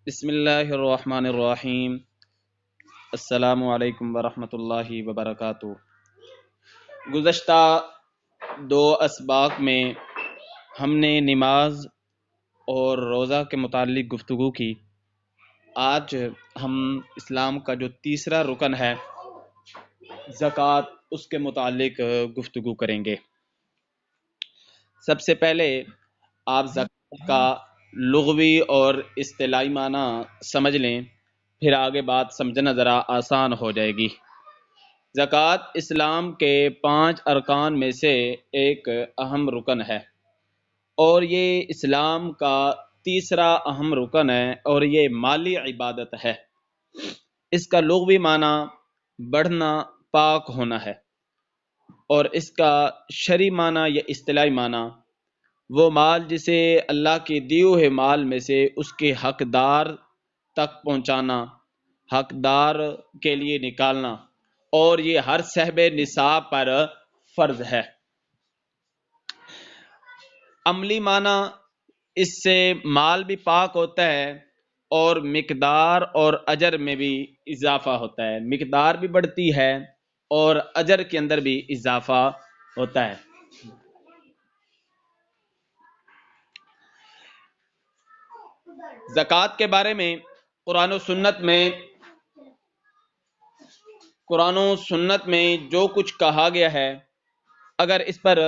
بسم اللہ الرحمن الرحیم۔ السلام علیکم ورحمۃ اللہ وبرکاتہ۔ گزشتہ دو اسباق میں ہم نے نماز اور روزہ کے متعلق گفتگو کی۔ آج ہم اسلام کا جو تیسرا رکن ہے زکوٰۃ، اس کے متعلق گفتگو کریں گے۔ سب سے پہلے آپ زکوٰۃ کا لغوی اور اصطلاحی معنی سمجھ لیں، پھر آگے بات سمجھنا ذرا آسان ہو جائے گی۔ زکوٰۃ اسلام کے 5 ارکان میں سے ایک اہم رکن ہے، اور یہ اسلام کا تیسرا اہم رکن ہے، اور یہ مالی عبادت ہے۔ اس کا لغوی معنی بڑھنا، پاک ہونا ہے، اور اس کا شرعی معنی یا اصطلاحی معنی وہ مال جسے اللہ کے دیے ہوئے مال میں سے اس کے حقدار تک پہنچانا، حقدار کے لیے نکالنا، اور یہ ہر صاحب نصاب پر فرض ہے۔ عملی معنی اس سے مال بھی پاک ہوتا ہے، اور مقدار اور اجر میں بھی اضافہ ہوتا ہے، مقدار بھی بڑھتی ہے اور اجر کے اندر بھی اضافہ ہوتا ہے۔ زکوٰۃ کے بارے میں قرآن و سنت میں جو کچھ کہا گیا ہے، اگر اس پر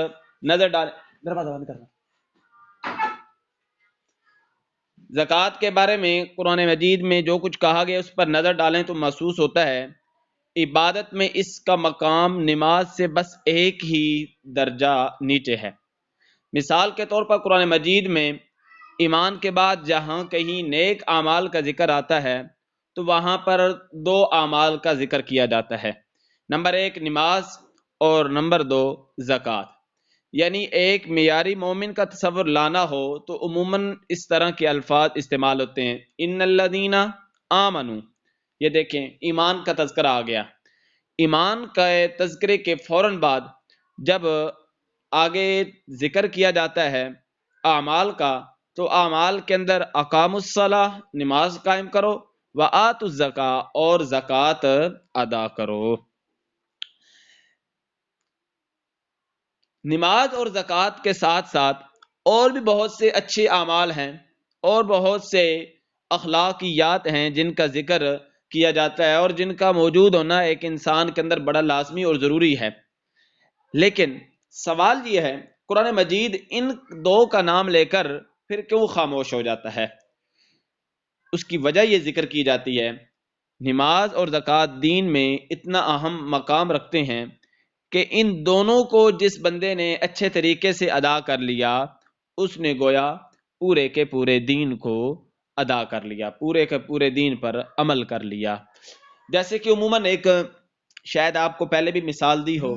نظر ڈالیں، دروازہ بند کرنا۔ زکوٰۃ کے بارے میں قرآن مجید میں جو کچھ کہا گیا اس پر نظر ڈالیں تو محسوس ہوتا ہے عبادت میں اس کا مقام نماز سے بس ایک ہی درجہ نیچے ہے۔ مثال کے طور پر قرآن مجید میں ایمان کے بعد جہاں کہیں نیک اعمال کا ذکر آتا ہے تو وہاں پر 2 اعمال کا ذکر کیا جاتا ہے، نمبر 1 نماز اور نمبر 2 زکوٰۃ۔ یعنی ایک معیاری مومن کا تصور لانا ہو تو عموماً اس طرح کے الفاظ استعمال ہوتے ہیں، ان الذین آمنوا۔ یہ دیکھیں، ایمان کا تذکرہ آ گیا۔ ایمان کا تذکرے کے فوراً بعد جب آگے ذکر کیا جاتا ہے اعمال کا، تو اعمال کے اندر اقاموا الصلاۃ، نماز قائم کرو، وآتوا الزکاۃ، اور زکوٰۃ ادا کرو۔ نماز اور زکوٰۃ کے ساتھ ساتھ اور بھی بہت سے اچھے اعمال ہیں اور بہت سے اخلاقیات ہیں جن کا ذکر کیا جاتا ہے اور جن کا موجود ہونا ایک انسان کے اندر بڑا لازمی اور ضروری ہے۔ لیکن سوال یہ ہے، قرآن مجید ان 2 کا نام لے کر پھر کیوں خاموش ہو جاتا ہے؟ اس کی وجہ یہ ذکر کی جاتی ہے، نماز اور زکوٰۃ دین میں اتنا اہم مقام رکھتے ہیں کہ ان دونوں کو جس بندے نے اچھے طریقے سے ادا کر لیا، اس نے گویا پورے کے پورے دین کو ادا کر لیا، پورے کے پورے دین پر عمل کر لیا۔ جیسے کہ عموماً ایک شاید آپ کو پہلے بھی مثال دی ہو،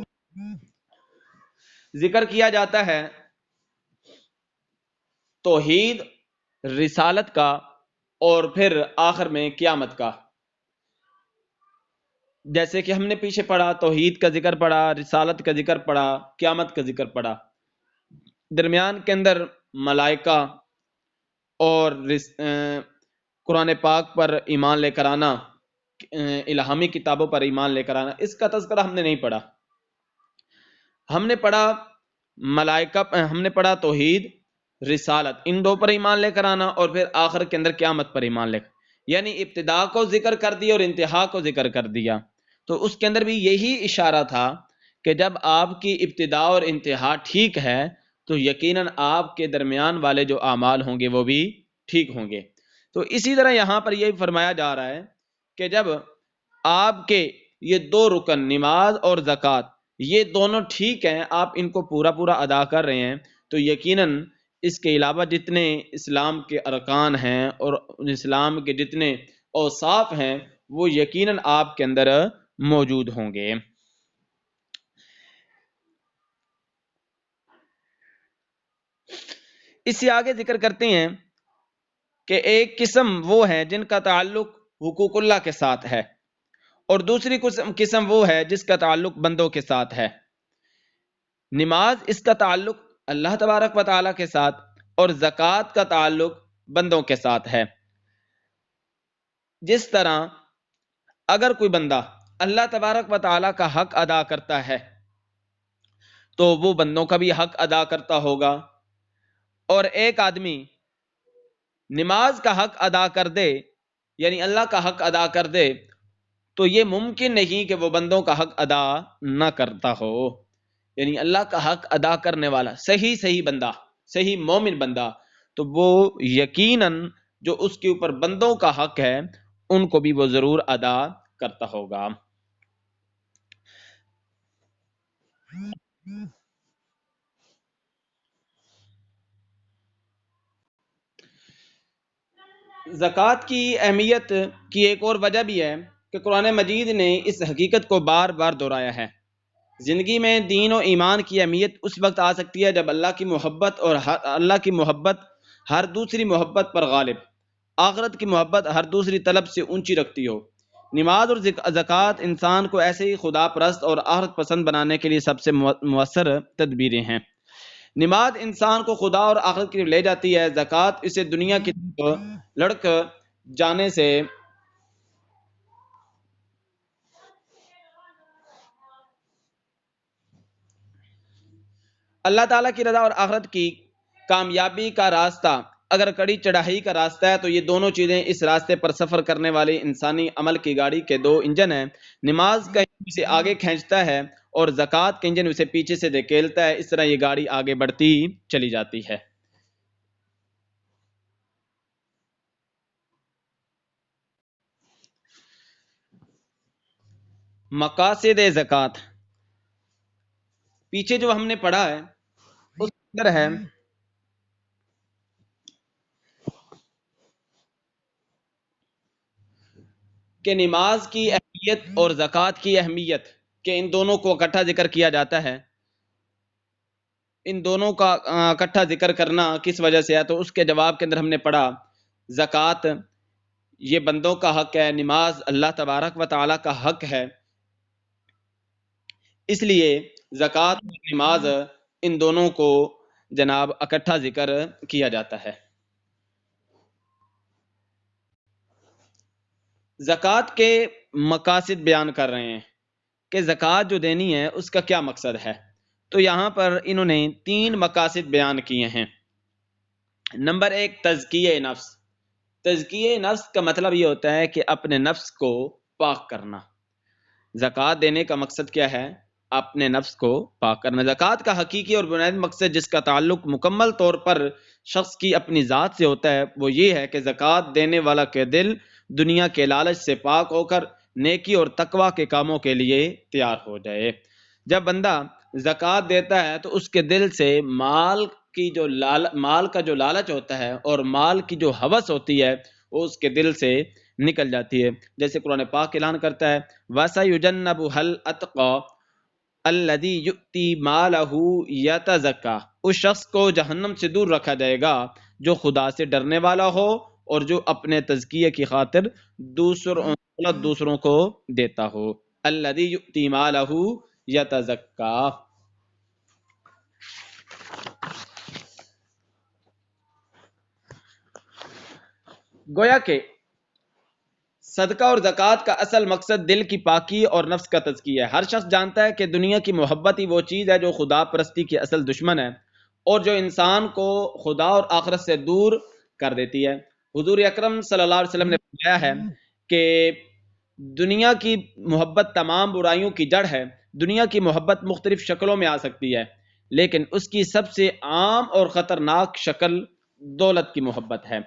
ذکر کیا جاتا ہے توحید، رسالت کا، اور پھر آخر میں قیامت کا۔ جیسے کہ ہم نے پیچھے پڑھا، توحید کا ذکر پڑھا، رسالت کا ذکر پڑھا، قیامت کا ذکر پڑھا۔ درمیان کے اندر ملائکہ اور قرآن پاک پر ایمان لے کر آنا، الہامی کتابوں پر ایمان لے کر آنا، اس کا تذکرہ ہم نے نہیں پڑھا۔ ہم نے پڑھا ملائکہ، ہم نے پڑھا توحید، رسالت، ان 2 پر ایمان لے کر آنا، اور پھر آخر کے اندر قیامت پر ایمان لے کر، یعنی ابتدا کو ذکر کر دیا اور انتہا کو ذکر کر دیا۔ تو اس کے اندر بھی یہی اشارہ تھا کہ جب آپ کی ابتدا اور انتہا ٹھیک ہے تو یقیناً آپ کے درمیان والے جو اعمال ہوں گے وہ بھی ٹھیک ہوں گے۔ تو اسی طرح یہاں پر یہ فرمایا جا رہا ہے کہ جب آپ کے یہ 2 رکن نماز اور زکوٰۃ یہ دونوں ٹھیک ہیں، آپ ان کو پورا پورا ادا کر رہے ہیں، تو یقیناً اس کے علاوہ جتنے اسلام کے ارکان ہیں اور اسلام کے جتنے اوصاف ہیں وہ یقیناً آپ کے اندر موجود ہوں گے۔ اس سے آگے ذکر کرتے ہیں کہ ایک قسم وہ ہے جن کا تعلق حقوق اللہ کے ساتھ ہے، اور دوسری قسم وہ ہے جس کا تعلق بندوں کے ساتھ ہے۔ نماز اس کا تعلق اللہ تبارک و تعالیٰ کے ساتھ، اور زکوٰۃ کا تعلق بندوں کے ساتھ ہے۔ جس طرح اگر کوئی بندہ اللہ تبارک و تعالیٰ کا حق ادا کرتا ہے تو وہ بندوں کا بھی حق ادا کرتا ہوگا، اور ایک آدمی نماز کا حق ادا کر دے، یعنی اللہ کا حق ادا کر دے، تو یہ ممکن نہیں کہ وہ بندوں کا حق ادا نہ کرتا ہو۔ یعنی اللہ کا حق ادا کرنے والا صحیح بندہ، صحیح مومن بندہ، تو وہ یقیناً جو اس کے اوپر بندوں کا حق ہے ان کو بھی وہ ضرور ادا کرتا ہوگا۔ زکوٰۃ کی اہمیت کی ایک اور وجہ بھی ہے کہ قرآن مجید نے اس حقیقت کو بار بار دہرایا ہے۔ زندگی میں دین و ایمان کی اہمیت اس وقت آ سکتی ہے جب اللہ کی محبت اور اللہ کی محبت ہر دوسری محبت پر غالب، آخرت کی محبت ہر دوسری طلب سے اونچی رکھتی ہو۔ نماز اور زکوٰۃ انسان کو ایسے ہی خدا پرست اور آخرت پسند بنانے کے لیے سب سے مؤثر تدبیریں ہیں۔ نماز انسان کو خدا اور آخرت کی طرف لے جاتی ہے، زکوٰۃ اسے دنیا کی طرف لڑک جانے سے اللہ تعالیٰ کی رضا اور آخرت کی کامیابی کا راستہ اگر کڑی چڑھائی کا راستہ ہے تو یہ دونوں چیزیں اس راستے پر سفر کرنے والی انسانی عمل کی گاڑی کے دو انجن ہیں۔ نماز کا انجن اسے آگے کھینچتا ہے اور زکوٰۃ کا انجن اسے پیچھے سے دھکیلتا ہے، اس طرح یہ گاڑی آگے بڑھتی چلی جاتی ہے۔ مقاصد زکوٰۃ پیچھے جو ہم نے پڑھا ہے اس اندر ہے کہ نماز کی اہمیت اور زکوٰۃ کی اہمیت، کہ ان دونوں کو اکٹھا ذکر کیا جاتا ہے۔ ان دونوں کا اکٹھا ذکر کرنا کس وجہ سے ہے، تو اس کے جواب کے اندر ہم نے پڑھا زکوٰۃ یہ بندوں کا حق ہے، نماز اللہ تبارک و تعالیٰ کا حق ہے، اس لیے زکوٰۃ اور نماز ان دونوں کو جناب اکٹھا ذکر کیا جاتا ہے۔ زکوٰۃ کے مقاصد بیان کر رہے ہیں کہ زکوٰۃ جو دینی ہے اس کا کیا مقصد ہے، تو یہاں پر انہوں نے 3 مقاصد بیان کیے ہیں۔ نمبر 1 تزکیہ نفس۔ تزکیہ نفس کا مطلب یہ ہوتا ہے کہ اپنے نفس کو پاک کرنا۔ زکوٰۃ دینے کا مقصد کیا ہے؟ اپنے نفس کو پاک کرنا۔ زکوٰۃ کا حقیقی اور بنیادی مقصد جس کا تعلق مکمل طور پر شخص کی اپنی ذات سے ہوتا ہے وہ یہ ہے کہ زکوٰۃ دینے والا کے دل دنیا کے لالچ سے پاک ہو کر نیکی اور تقوی کے کاموں کے لیے تیار ہو جائے۔ جب بندہ زکوٰۃ دیتا ہے تو اس کے دل سے مال کا جو لالچ ہوتا ہے اور مال کی جو ہوس ہوتی ہے وہ اس کے دل سے نکل جاتی ہے، جیسے قرآن پاک اعلان کرتا ہے وَسَيُجَنَّبُهَا الْأَتْقَى الَّذِي يُؤْتِي مَالَهُ يَتَزَكَّى۔ اس شخص کو جہنم سے دور رکھا جائے گا جو خدا سے ڈرنے والا ہو اور جو اپنے تزکیے کی خاطر دوسروں کو دیتا ہو۔ الَّذِي يُؤْتِي مَالَهُ يَتَزَكَّى۔ گویا کہ صدقہ اور زکوٰۃ کا اصل مقصد دل کی پاکی اور نفس کا تزکیہ ہے۔ ہر شخص جانتا ہے کہ دنیا کی محبت ہی وہ چیز ہے جو خدا پرستی کی اصل دشمن ہے اور جو انسان کو خدا اور آخرت سے دور کر دیتی ہے۔ حضور اکرم صلی اللہ علیہ وسلم نے فرمایا ہے کہ دنیا کی محبت تمام برائیوں کی جڑ ہے۔ دنیا کی محبت مختلف شکلوں میں آ سکتی ہے لیکن اس کی سب سے عام اور خطرناک شکل دولت کی محبت ہے۔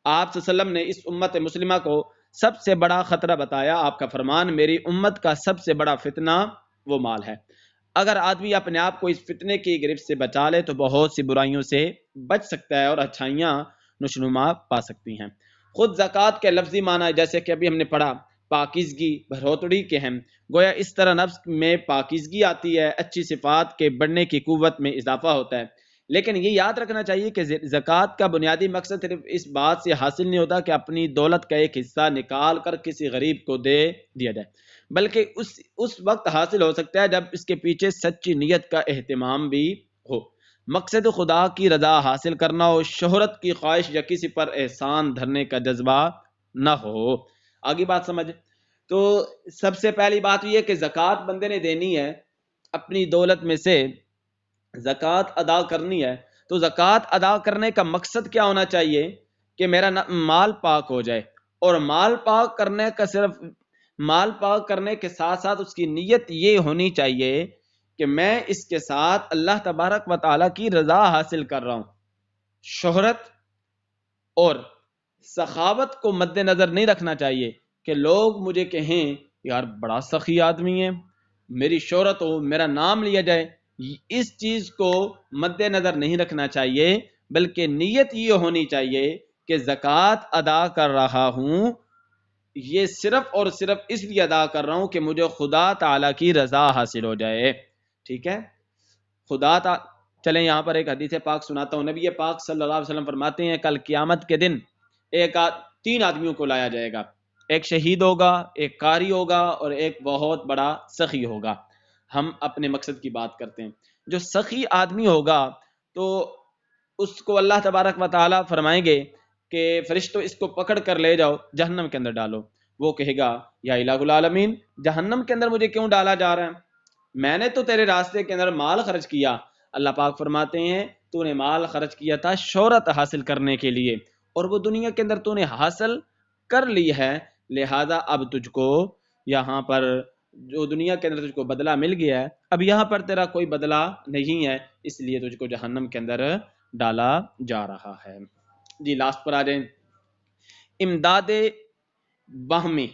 آپ صلی اللہ علیہ وسلم نے اس امت مسلمہ کو سب سے بڑا خطرہ بتایا۔ آپ کا فرمان میری امت کا سب سے بڑا فتنہ وہ مال ہے۔ اگر آدمی اپنے آپ کو اس فتنے کی گرفت سے بچا لے تو بہت سی برائیوں سے بچ سکتا ہے اور اچھائیاں نشوونما پا سکتی ہیں۔ خود زکوٰۃ کے لفظی معنی جیسے کہ ابھی ہم نے پڑھا پاکیزگی بھروتڑی کے ہیں، گویا اس طرح نفس میں پاکیزگی آتی ہے، اچھی صفات کے بڑھنے کی قوت میں اضافہ ہوتا ہے۔ لیکن یہ یاد رکھنا چاہیے کہ زکوٰۃ کا بنیادی مقصد صرف اس بات سے حاصل نہیں ہوتا کہ اپنی دولت کا ایک حصہ نکال کر کسی غریب کو دے دیا جائے، بلکہ اس وقت حاصل ہو سکتا ہے جب اس کے پیچھے سچی نیت کا اہتمام بھی ہو، مقصد خدا کی رضا حاصل کرنا ہو، شہرت کی خواہش یا کسی پر احسان دھرنے کا جذبہ نہ ہو۔ آگے بات سمجھ. تو سب سے پہلی بات یہ ہے کہ زکوٰۃ بندے نے دینی ہے، اپنی دولت میں سے زکوٰۃ ادا کرنی ہے. تو زکوٰۃ ادا کرنے کا مقصد کیا ہونا چاہیے کہ میرا مال پاک ہو جائے. اور مال پاک کرنے کا صرف مال پاک کرنے کے ساتھ ساتھ اس کی نیت یہ ہونی چاہیے کہ میں اس کے ساتھ اللہ تبارک و تعالیٰ کی رضا حاصل کر رہا ہوں. شہرت اور سخاوت کو مد نظر نہیں رکھنا چاہیے کہ لوگ مجھے کہیں یار بڑا سخی آدمی ہے، میری شہرت ہو، میرا نام لیا جائے. اس چیز کو مد نظر نہیں رکھنا چاہیے، بلکہ نیت یہ ہونی چاہیے کہ زکوٰۃ ادا کر رہا ہوں یہ صرف اور صرف اس لیے ادا کر رہا ہوں کہ مجھے خدا تعالیٰ کی رضا حاصل ہو جائے. ٹھیک ہے. چلیں یہاں پر ایک حدیث پاک سناتا ہوں. نبی پاک صلی اللہ علیہ وسلم فرماتے ہیں کل قیامت کے دن تین آدمیوں کو لایا جائے گا. ایک شہید ہوگا، ایک قاری ہوگا اور ایک بہت بڑا سخی ہوگا. ہم اپنے مقصد کی بات کرتے ہیں. جو سخی آدمی ہوگا تو اس کو اللہ تبارک و تعالیٰ فرمائیں گے کہ فرشتوں اس کو پکڑ کر لے جاؤ، جہنم کے اندر ڈالو. وہ کہے گا یا الہ العالمین، جہنم کے اندر مجھے کیوں ڈالا جا رہا ہے؟ میں نے تو تیرے راستے کے اندر مال خرچ کیا. اللہ پاک فرماتے ہیں تو نے مال خرچ کیا تھا شہرت حاصل کرنے کے لیے، اور وہ دنیا کے اندر تو نے حاصل کر لی ہے، لہذا اب تجھ کو یہاں پر جو دنیا کے اندر تجھ کو بدلہ مل گیا ہے، اب یہاں پر تیرا کوئی بدلہ نہیں ہے، اس لیے تجھ کو جہنم کے اندر ڈالا جا رہا ہے. جی لاسٹ پر آ جائیں. امداد باہمی.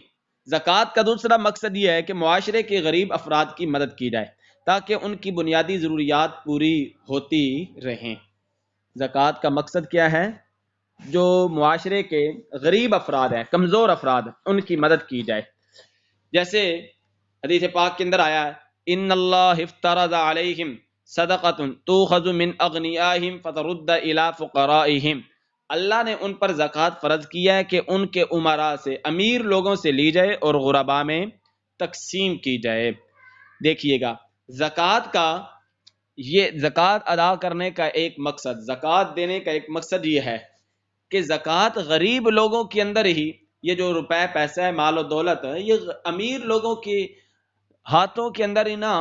زکوٰۃ کا دوسرا مقصد یہ ہے کہ معاشرے کے غریب افراد کی مدد کی جائے تاکہ ان کی بنیادی ضروریات پوری ہوتی رہیں. زکوٰۃ کا مقصد کیا ہے؟ جو معاشرے کے غریب افراد ہیں، کمزور افراد، ان کی مدد کی جائے. جیسے حدیث پاک کے اندر آیا ہے ان اللہ افترض علیہم صدقۃ تؤخذ من اغنیائہم فترد الی فقرائہم. اللہ نے ان پر زکوٰۃ فرض کیا ہے کہ ان کے امراء سے، امیر لوگوں سے لی جائے اور غرباء میں تقسیم کی جائے. دیکھیے گا زکوٰۃ کا زکوٰۃ ادا کرنے کا ایک مقصد، زکوٰۃ دینے کا ایک مقصد یہ ہے کہ زکوٰۃ غریب لوگوں کے اندر ہی، یہ جو روپے پیسہ ہے، مال و دولت ہے، یہ امیر لوگوں کے ہاتھوں کے اندر ہی نہ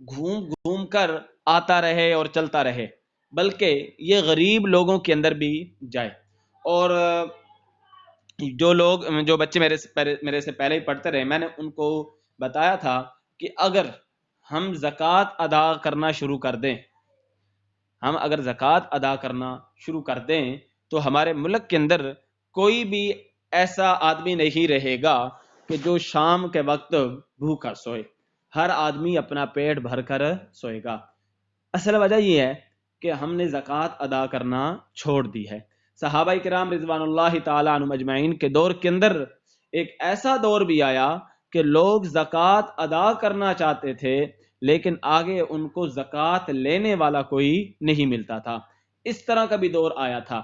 گھوم گھوم کر آتا رہے اور چلتا رہے، بلکہ یہ غریب لوگوں کے اندر بھی جائے. اور جو بچے میرے سے پہلے ہی پڑھتے رہے، میں نے ان کو بتایا تھا کہ اگر ہم زکوٰۃ ادا کرنا شروع کر دیں، ہم اگر زکوٰۃ ادا کرنا شروع کر دیں تو ہمارے ملک کے اندر کوئی بھی ایسا آدمی نہیں رہے گا کہ جو شام کے وقت بھوکا سوئے. ہر آدمی اپنا پیٹ بھر کر سوئے گا. اصل وجہ یہ ہے کہ ہم نے زکوٰۃ ادا کرنا چھوڑ دی ہے. صحابہ کرام رضوان اللہ تعالیٰ عنہم اجمعین کے دور کے اندر ایک ایسا دور بھی آیا کہ لوگ زکوٰۃ ادا کرنا چاہتے تھے لیکن آگے ان کو زکوٰۃ لینے والا کوئی نہیں ملتا تھا. اس طرح کا بھی دور آیا تھا،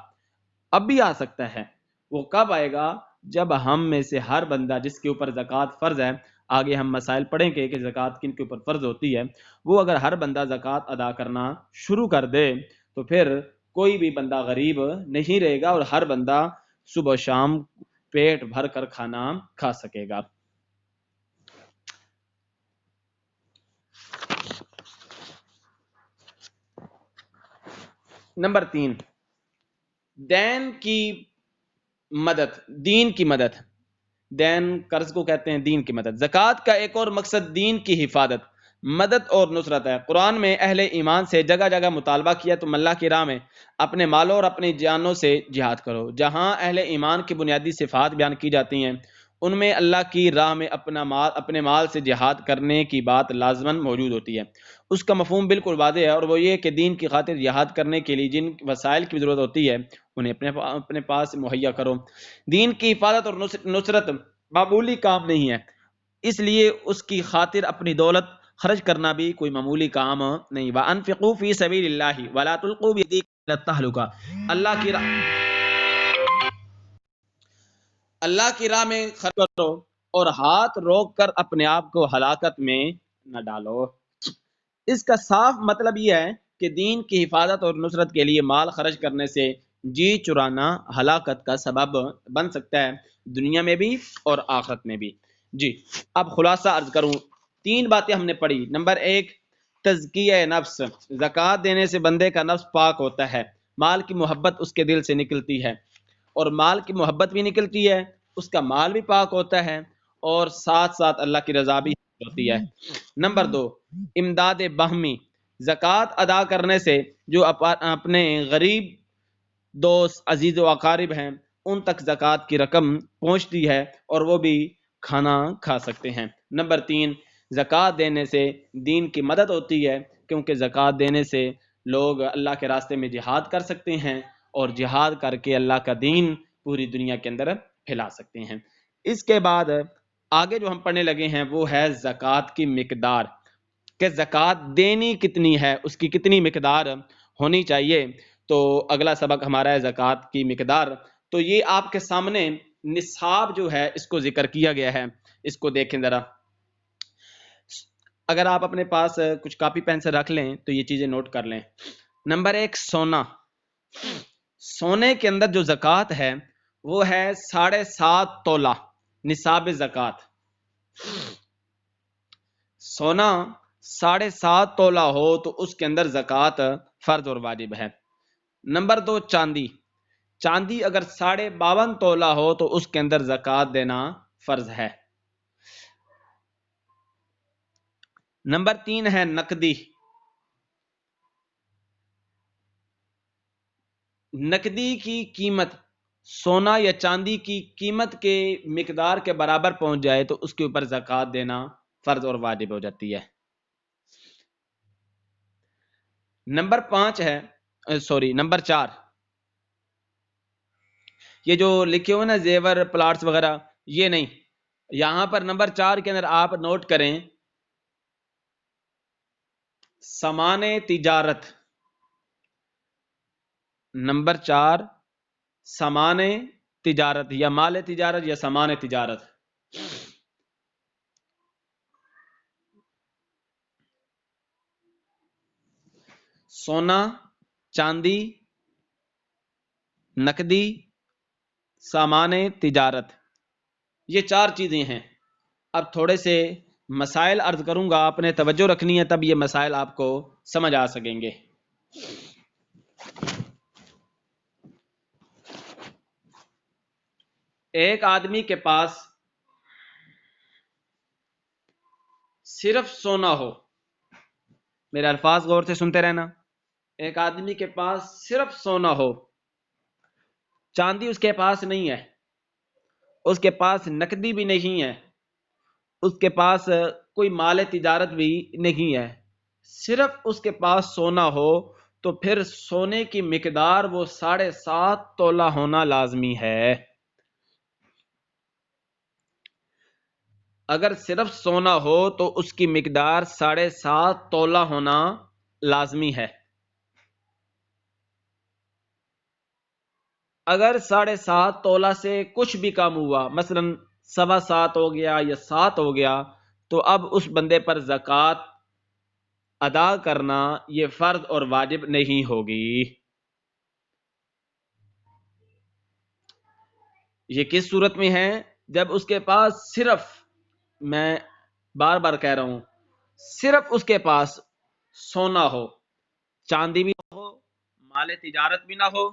اب بھی آ سکتا ہے. وہ کب آئے گا؟ جب ہم میں سے ہر بندہ جس کے اوپر زکوٰۃ فرض ہے، آگے ہم مسائل پڑھیں گے کہ زکوٰۃ کن کے اوپر فرض ہوتی ہے، وہ اگر ہر بندہ زکوٰۃ ادا کرنا شروع کر دے تو پھر کوئی بھی بندہ غریب نہیں رہے گا اور ہر بندہ صبح شام پیٹ بھر کر کھانا کھا سکے گا. نمبر 3، دین کی مدد، دین کی مدد. دین قرض کو کہتے ہیں دین کی مدد. زکوٰۃ کا ایک اور مقصد دین کی حفاظت، مدد اور نصرت ہے. قرآن میں اہل ایمان سے جگہ جگہ مطالبہ کیا تم اللہ کی راہ میں اپنے مالوں اور اپنی جانوں سے جہاد کرو. جہاں اہل ایمان کی بنیادی صفات بیان کی جاتی ہیں ان میں اللہ کی راہ میں اپنے مال سے جہاد کرنے کی بات لازماً موجود ہوتی ہے. اس کا مفہوم بالکل واضح ہے، اور وہ یہ کہ دین کی خاطر جہاد کرنے کے لیے جن وسائل کی ضرورت ہوتی ہے انہیں اپنے پاس مہیا کرو. دین کی حفاظت اور نصرت معمولی کام نہیں ہے، اس لیے اس کی خاطر اپنی دولت خرچ کرنا بھی کوئی معمولی کام نہیں. وَأَنفِقُوا فِي سَبِيلِ اللَّهِ وَلَا تُلْقُوا بِأَيْدِيكُمْ إِلَى التَّهْلُكَةِ. اللہ کی راہ میں خرچ کرو اور ہاتھ روک کر اپنے آپ کو ہلاکت میں نہ ڈالو. اس کا صاف مطلب یہ ہے کہ دین کی حفاظت اور نصرت کے لیے مال خرچ کرنے سے جی چرانا ہلاکت کا سبب بن سکتا ہے. دنیا میں بھی اور آخرت میں بھی۔ جی اب خلاصہ عرض کروں، 3 باتیں ہم نے پڑھی۔ نمبر 1 تزکیہ نفس، زکوٰۃ دینے سے بندے کا نفس پاک ہوتا ہے، مال کی محبت اس کے دل سے نکلتی ہے، اور مال کی محبت بھی نکلتی ہے، اس کا مال بھی پاک ہوتا ہے، اور ساتھ ساتھ اللہ کی رضا بھی ہوتی ہے۔ نمبر 2 امداد باہمی، زکوٰۃ ادا کرنے سے جو اپنے غریب دوست عزیز و اقارب ہیں ان تک زکوٰۃ کی رقم پہنچتی ہے اور وہ بھی کھانا کھا سکتے ہیں۔ نمبر 3 زکوٰۃ دینے سے دین کی مدد ہوتی ہے، کیونکہ زکوٰۃ دینے سے لوگ اللہ کے راستے میں جہاد کر سکتے ہیں، اور جہاد کر کے اللہ کا دین پوری دنیا کے اندر پھیلا سکتے ہیں۔ اس کے بعد آگے جو ہم پڑھنے لگے ہیں وہ ہے زکوٰۃ کی مقدار، کہ زکوٰۃ دینی کتنی ہے، اس کی کتنی مقدار ہونی چاہیے۔ تو اگلا سبق ہمارا ہے زکوٰۃ کی مقدار۔ تو یہ آپ کے سامنے نصاب جو ہے اس کو ذکر کیا گیا ہے، اس کو دیکھیں ذرا۔ اگر آپ اپنے پاس کچھ کاپی پین سے رکھ لیں تو یہ چیزیں نوٹ کر لیں۔ نمبر 1 سونا، سونے کے اندر جو زکوٰۃ ہے وہ ہے 7.5 تولہ نصاب زکوٰۃ۔ سونا 7.5 تولہ ہو تو اس کے اندر زکوٰۃ فرض اور واجب ہے۔ نمبر 2 چاندی، چاندی اگر 52.5 تولہ ہو تو اس کے اندر زکوٰۃ دینا فرض ہے۔ نمبر 3 ہے نقدی، نقدی کی قیمت سونا یا چاندی کی قیمت کے مقدار کے برابر پہنچ جائے تو اس کے اوپر زکوٰۃ دینا فرض اور واجب ہو جاتی ہے۔ نمبر 4 یہ جو لکھے ہوئے نا زیور پلاٹس وغیرہ، یہ نہیں، یہاں پر نمبر 4 کے اندر آپ نوٹ کریں سامان تجارت۔ نمبر 4 سامان تجارت یا مال تجارت یا سامان تجارت۔ سونا، چاندی، نقدی، سامان تجارت، یہ 4 چیزیں ہیں۔ اب تھوڑے سے مسائل عرض کروں گا، آپ نے توجہ رکھنی ہے تب یہ مسائل آپ کو سمجھ آ سکیں گے۔ ایک آدمی کے پاس صرف سونا ہو، میرے الفاظ غور سے سنتے رہنا، ایک آدمی کے پاس صرف سونا ہو، چاندی اس کے پاس نہیں ہے، اس کے پاس نقدی بھی نہیں ہے، اس کے پاس کوئی مال تجارت بھی نہیں ہے، صرف اس کے پاس سونا ہو، تو پھر سونے کی مقدار وہ 7.5 تولہ ہونا لازمی ہے۔ اگر صرف سونا ہو تو اس کی مقدار 7.5 تولہ ہونا لازمی ہے۔ اگر 7.5 تولہ سے کچھ بھی کم ہوا، مثلا 7.25 ہو گیا یا 7 ہو گیا، تو اب اس بندے پر زکوٰۃ ادا کرنا یہ فرض اور واجب نہیں ہوگی۔ یہ کس صورت میں ہے؟ جب اس کے پاس صرف، میں بار بار کہہ رہا ہوں، صرف اس کے پاس سونا ہو، چاندی بھی نہ ہو، مال تجارت بھی نہ ہو،